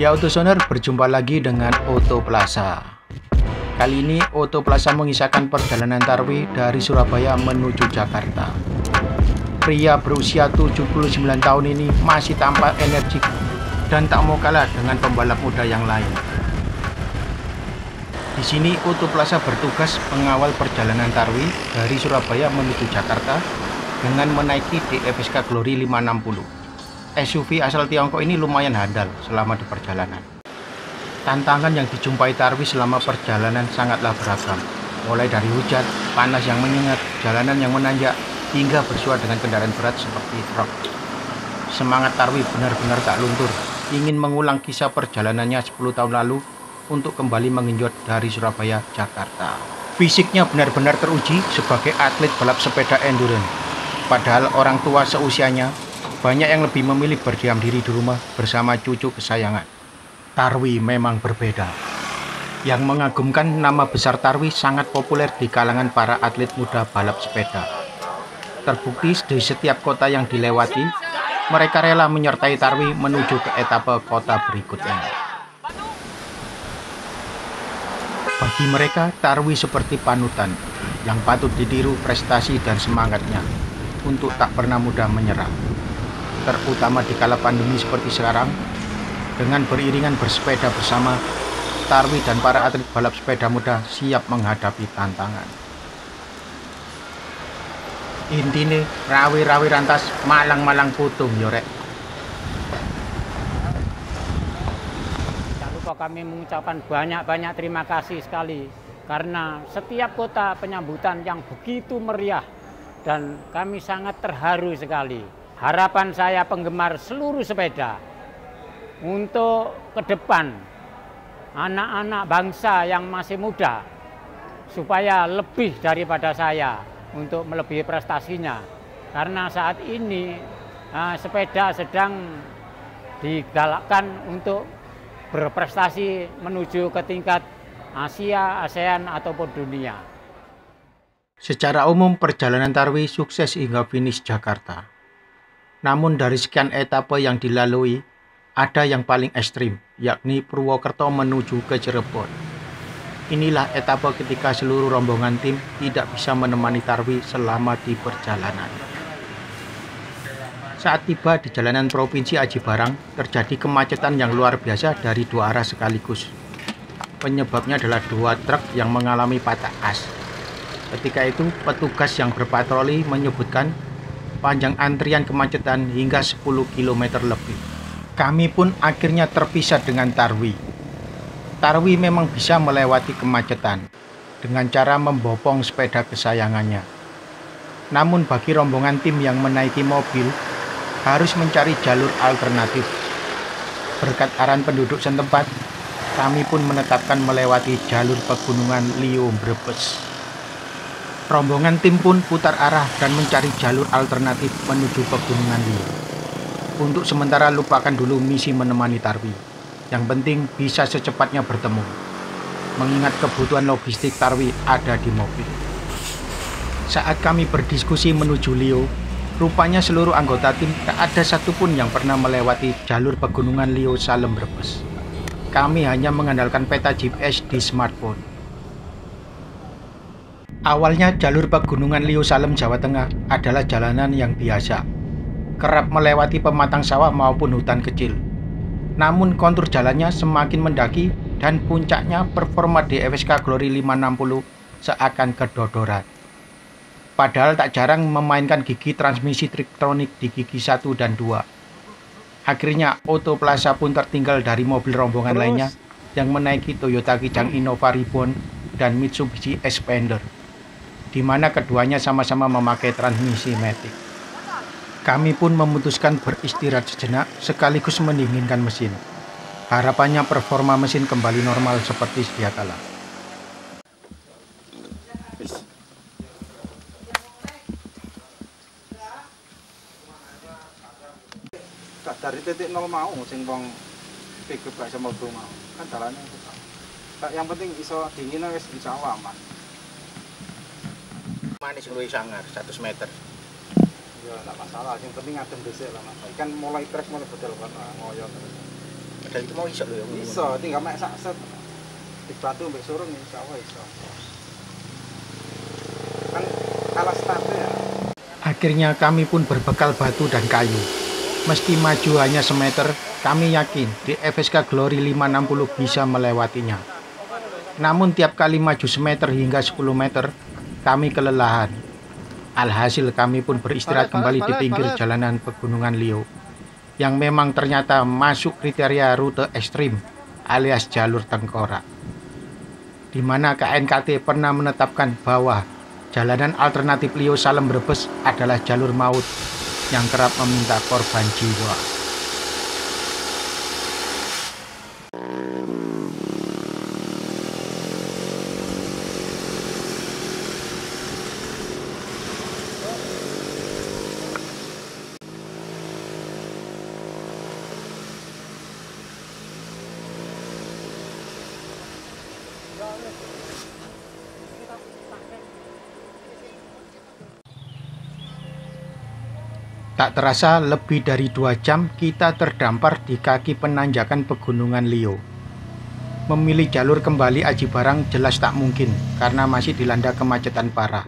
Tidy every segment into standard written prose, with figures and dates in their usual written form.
Media Autosoner berjumpa lagi dengan Auto Plaza. Kali ini Auto Plaza mengisahkan perjalanan Tarwi dari Surabaya menuju Jakarta. Pria berusia 79 tahun ini masih tampak energik dan tak mau kalah dengan pembalap muda yang lain. Di sini Auto Plaza bertugas mengawal perjalanan Tarwi dari Surabaya menuju Jakarta dengan menaiki DFSK Glory 560. SUV asal Tiongkok ini lumayan handal selama di perjalanan. Tantangan yang dijumpai Tarwi selama perjalanan sangatlah beragam, mulai dari hujan, panas yang menyengat, jalanan yang menanjak, hingga bersua dengan kendaraan berat seperti truk. Semangat Tarwi benar-benar tak luntur, ingin mengulang kisah perjalanannya 10 tahun lalu untuk kembali mengenjot dari Surabaya, Jakarta. Fisiknya benar-benar teruji sebagai atlet balap sepeda endurance. Padahal orang tua seusianya banyak yang lebih memilih berdiam diri di rumah bersama cucu kesayangan. Tarwi memang berbeda. Yang mengagumkan, nama besar Tarwi sangat populer di kalangan para atlet muda balap sepeda. Terbukti di setiap kota yang dilewati, mereka rela menyertai Tarwi menuju ke etape kota berikutnya. Bagi mereka, Tarwi seperti panutan yang patut ditiru prestasi dan semangatnya untuk tak pernah mudah menyerah. Terutama di kala pandemi seperti sekarang, dengan beriringan bersepeda bersama, Tarwi dan para atlet balap sepeda muda siap menghadapi tantangan. Intine rawi-rawi rantas, malang-malang putung yorek. Jangan lupa kami mengucapkan banyak-banyak terima kasih sekali karena setiap kota penyambutan yang begitu meriah dan kami sangat terharu sekali. Harapan saya penggemar seluruh sepeda untuk ke depan anak-anak bangsa yang masih muda supaya lebih daripada saya untuk melebihi prestasinya. Karena saat ini sepeda sedang digalakkan untuk berprestasi menuju ke tingkat Asia, ASEAN ataupun dunia. Secara umum perjalanan Tarwi sukses hingga finish Jakarta. Namun dari sekian etape yang dilalui, ada yang paling ekstrim, yakni Purwokerto menuju ke Cirebon. Inilah etape ketika seluruh rombongan tim tidak bisa menemani Tarwi selama di perjalanan. Saat tiba di jalanan Provinsi Aji Barang, terjadi kemacetan yang luar biasa dari dua arah sekaligus. Penyebabnya adalah dua truk yang mengalami patah as. Ketika itu, petugas yang berpatroli menyebutkan panjang antrian kemacetan hingga 10 km lebih. Kami pun akhirnya terpisah dengan Tarwi. Tarwi memang bisa melewati kemacetan dengan cara membopong sepeda kesayangannya. Namun bagi rombongan tim yang menaiki mobil, harus mencari jalur alternatif. Berkat arahan penduduk setempat, kami pun menetapkan melewati jalur pegunungan Liu Brebes. Rombongan tim pun putar arah dan mencari jalur alternatif menuju pegunungan Liu. Untuk sementara lupakan dulu misi menemani Tarwi. Yang penting bisa secepatnya bertemu. Mengingat kebutuhan logistik Tarwi ada di mobil. Saat kami berdiskusi menuju Liu, rupanya seluruh anggota tim tak ada satupun yang pernah melewati jalur pegunungan Liu Salem Brebes. Kami hanya mengandalkan peta GPS di smartphone. Awalnya jalur pegunungan Liu Salem Jawa Tengah adalah jalanan yang biasa, kerap melewati pematang sawah maupun hutan kecil. Namun kontur jalannya semakin mendaki dan puncaknya performa DFSK Glory 560 seakan kedodoran. Padahal tak jarang memainkan gigi transmisi Triktronic di gigi 1 dan 2. Akhirnya Auto Plaza pun tertinggal dari mobil rombongan lainnya yang menaiki Toyota Kijang Innova Reborn dan Mitsubishi Xpander, di mana keduanya sama-sama memakai transmisi matic. Kami pun memutuskan beristirahat sejenak sekaligus mendinginkan mesin. Harapannya performa mesin kembali normal seperti sedia kala. Dari titik nol mau sing wong pickup gak sama mobil mau kan jalannya yang penting iso dinginnya wis bisa aman. Manis luwih sangar 100 meter. Ya enggak masalah, yang penting adem dhisik lah Mas. Kan mulai trek mulai bedol kan ngoyo terus. modal itu mau iso lho ya. Iso, tinggal mek sak set di batu mbek surung insyaallah iso. Kan alas start ya. Akhirnya kami pun berbekal batu dan kayu. Meski maju hanya semeter, kami yakin DFSK Glory 560 bisa melewatinya. Namun tiap kali maju semeter hingga 10 meter, kami kelelahan. Alhasil kami pun beristirahat kembali di pinggir jalanan Pegunungan Liau, yang memang ternyata masuk kriteria rute ekstrim alias jalur tengkorak, di mana KNKT pernah menetapkan bahwa jalanan alternatif Liau Salem Brebes adalah jalur maut yang kerap meminta korban jiwa. Tak terasa lebih dari 2 jam kita terdampar di kaki penanjakan Pegunungan Liau. Memilih jalur kembali Aji Barang jelas tak mungkin karena masih dilanda kemacetan parah.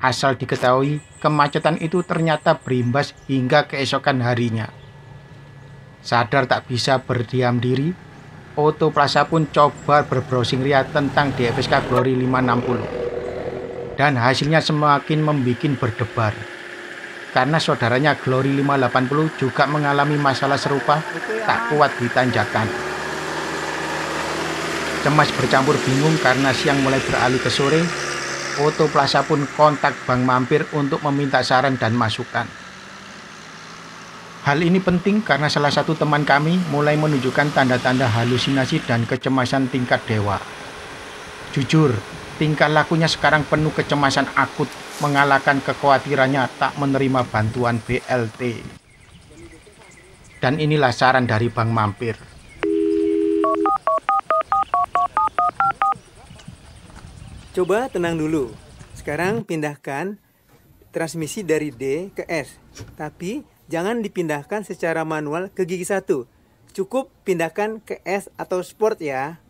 Asal diketahui, kemacetan itu ternyata berimbas hingga keesokan harinya. Sadar tak bisa berdiam diri, Auto Plaza pun coba berbrowsing ria tentang DFSK Glory 560. Dan hasilnya semakin membuat berdebar. Karena saudaranya Glory 580 juga mengalami masalah serupa, tak kuat di tanjakan. Cemas bercampur bingung karena siang mulai beralih ke sore, Auto Plaza pun kontak Bang Mampir untuk meminta saran dan masukan. Hal ini penting karena salah satu teman kami mulai menunjukkan tanda-tanda halusinasi dan kecemasan tingkat dewa. Jujur, tingkah lakunya sekarang penuh kecemasan akut, mengalahkan kekhawatirannya tak menerima bantuan BLT. Dan inilah saran dari Bang Mampir. Coba tenang dulu. Sekarang pindahkan transmisi dari D ke S. Tapi jangan dipindahkan secara manual ke gigi 1. Cukup pindahkan ke S atau Sport ya.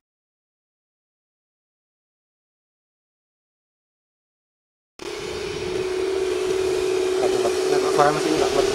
Suara mesin enggak kuat.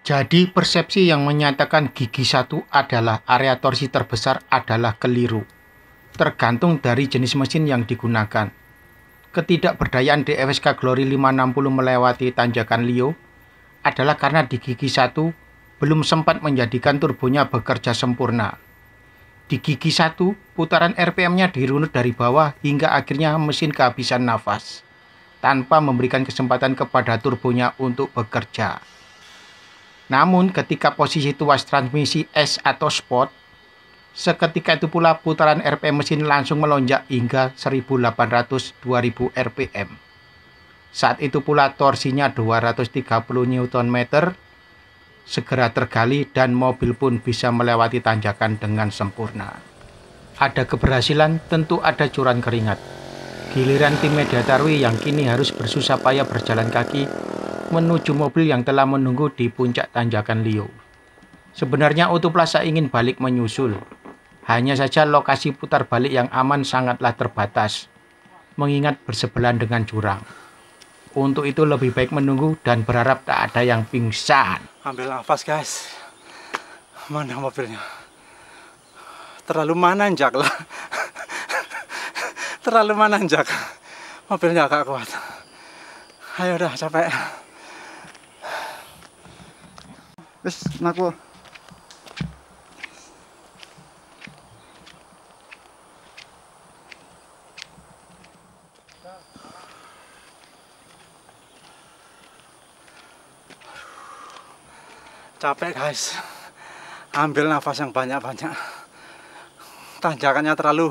Jadi persepsi yang menyatakan gigi 1 adalah area torsi terbesar adalah keliru. Tergantung dari jenis mesin yang digunakan. Ketidakberdayaan DFSK Glory 560 melewati tanjakan Liau adalah karena di gigi 1 belum sempat menjadikan turbonya bekerja sempurna. Di gigi 1, putaran RPM-nya dirunut dari bawah hingga akhirnya mesin kehabisan nafas, tanpa memberikan kesempatan kepada turbonya untuk bekerja. Namun ketika posisi tuas transmisi S atau Sport, seketika itu pula putaran RPM mesin langsung melonjak hingga 1800-2000 RPM. Saat itu pula torsinya 230 Nm, segera tergali dan mobil pun bisa melewati tanjakan dengan sempurna. Ada keberhasilan, tentu ada curan keringat. Giliran tim Mediatarwi yang kini harus bersusah payah berjalan kaki menuju mobil yang telah menunggu di puncak tanjakan Liau. Sebenarnya Auto Plaza ingin balik menyusul. Hanya saja lokasi putar balik yang aman sangatlah terbatas, mengingat bersebelahan dengan jurang. Untuk itu lebih baik menunggu dan berharap tak ada yang pingsan. Ambil nafas guys. Mana mobilnya? Terlalu menanjak lah. Terlalu menanjak. Mobilnya agak kuat. Ayo udah capek. Wes, naku. Capek guys. Ambil nafas yang banyak-banyak. tanjakannya terlalu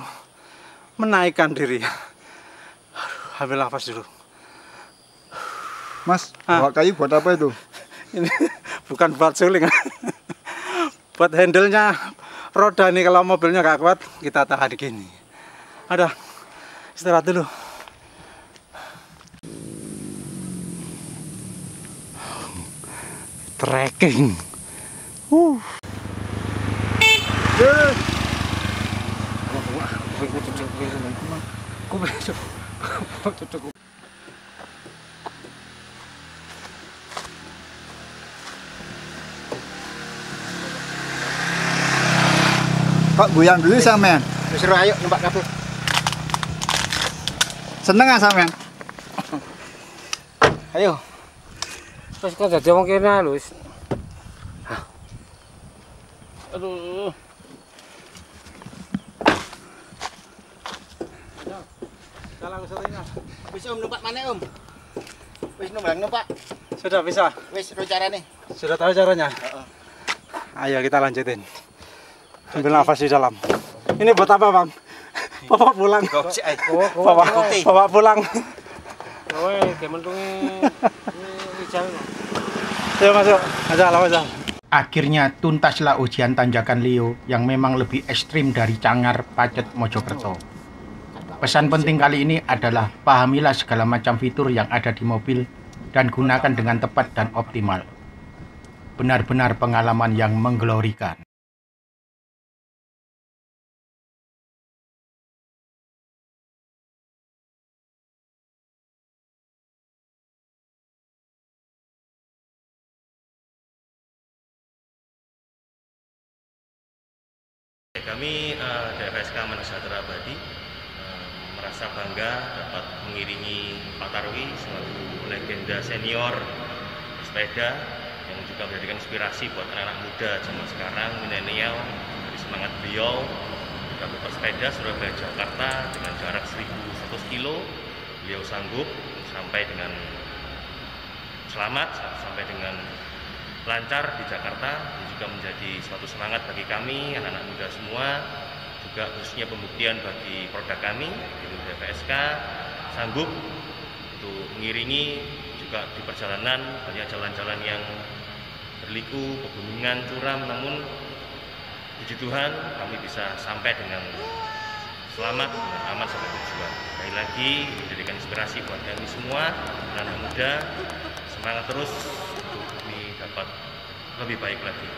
menaikkan diri. Ambil nafas dulu. Mas, bawa kayu buat apa itu? Ini bukan buat suling. Buat handle-nya roda nih, kalau mobilnya nggak kuat kita tahan gini. Ada istirahat dulu. Trekking. Kok goyang dulu sampean? Disuruh ayo numpak kabeh. Seneng ah sampean? Ayo. Terus kok jadi wong kene lho. Aduh. Jalan kesetnya. Wis Om numpak mana Om? Wis numpak. Sudah bisa. Wis ro carane. Sudah tahu caranya. Ayo kita lanjutin. Ambil nafas di dalam. Ini buat apa, Bang? Bapak pulang. Bapak pulang. Kowe kementunge wijal. Ayo masuk. Aja. Akhirnya tuntaslah ujian tanjakan Leo yang memang lebih ekstrim dari Cangar Pacet Mojokerto. Pesan penting kali ini adalah pahamilah segala macam fitur yang ada di mobil dan gunakan dengan tepat dan optimal. Benar-benar pengalaman yang menggelorikan. Kami dari FSK Manusejahtera Abadi merasa bangga dapat mengiringi Pak Tarwi selaku legenda senior sepeda yang juga menjadikan inspirasi buat anak-anak muda zaman sekarang, milenial. Dari semangat beliau juga bersepeda Surabaya Jakarta dengan jarak 1.100 kilo, beliau sanggup sampai dengan selamat, sampai dengan lancar di Jakarta. Ini juga menjadi suatu semangat bagi kami anak-anak muda semua, juga khususnya pembuktian bagi produk kami di FSK sanggup untuk mengiringi juga di perjalanan banyak jalan-jalan yang berliku, pegunungan, curam, namun puji Tuhan kami bisa sampai dengan selamat dan aman sampai tujuan. Sekali lagi menjadikan inspirasi buat kami semua anak-anak muda, semangat terus untuk dapat lebih baik lagi.